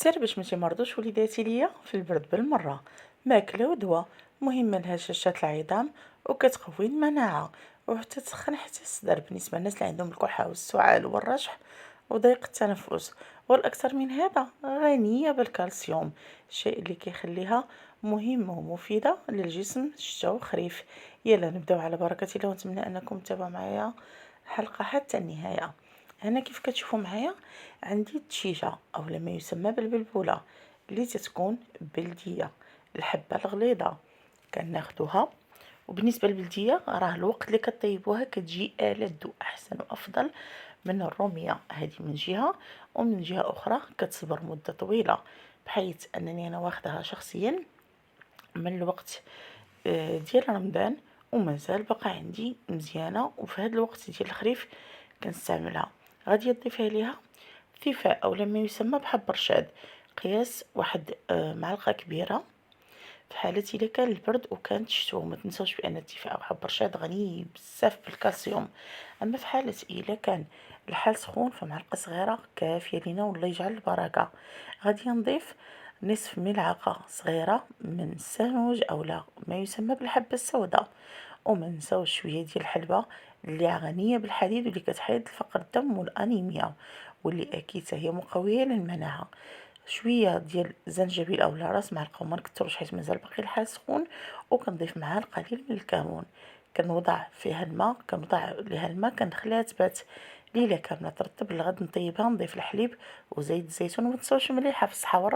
سر باش ما تمرضوش وليداتي ليا في البرد بالمرة. ماكلة ودواء مهمة لهشاشات العظام وكتقوي المناعة، وحتى تسخن حتى الصدر بالنسبة للناس اللي عندهم الكحة والسعال والرشح وضيق التنفس. والأكثر من هذا غنية بالكالسيوم، الشيء اللي كيخليها مهمة ومفيدة للجسم شتاء وخريف. يلا نبداو على بركة الله، ونتمنى أنكم تتابعوا معايا الحلقة حتى النهاية. هنا كيف كتشوفوا معايا عندي الدجيجة أو ما يسمى بالبلبولة اللي تتكون بلدية، الحبة الغليظة كناخدوها. وبالنسبة للبلدية راه الوقت اللي كطيبوها كتجي ألذ وأحسن وأفضل من الرومية، هذه من جهة. ومن جهة أخرى كتصبر مدة طويلة، بحيث أنني أنا واخدها شخصيا من الوقت ديال رمضان ومازال بقى عندي مزيانة، وفي هذا الوقت ديال الخريف كنستعملها. غادي تضيفها ليها ثيفاء أو لما يسمى بحب رشاد، قياس واحد معلقة كبيرة في حالة إذا كان البرد وكانت الشتوى. ما تنسوش بأن الدفاء أو حب الرشاد غني بزاف بالكالسيوم. أما في حالة إذا كان الحال سخون فمعلقة صغيرة كافية لينا، والله يجعل البركة. غادي نضيف نصف ملعقة صغيرة من السانوج أو لا ما يسمى بالحبة السوداء. وما نساوش شوية ديال الحلبة اللي غنية بالحديد واللي كتحيد فقر الدم والأنيميا، واللي أكيد هي مقوية للمناعة. شويه ديال الزنجبيل اولا راس معلقه، وما نكثروش حيت مازال باقي الحال سخون. وكنضيف معاه القليل من الكمون. كنوضع فيها الماء، كنوضع ليها الماء، كنخليها تبات ليله كامله ترطب. لغد نطيبها، نضيف الحليب وزيت الزيتون. وما تنساوش مليحه في الصحه والراحه.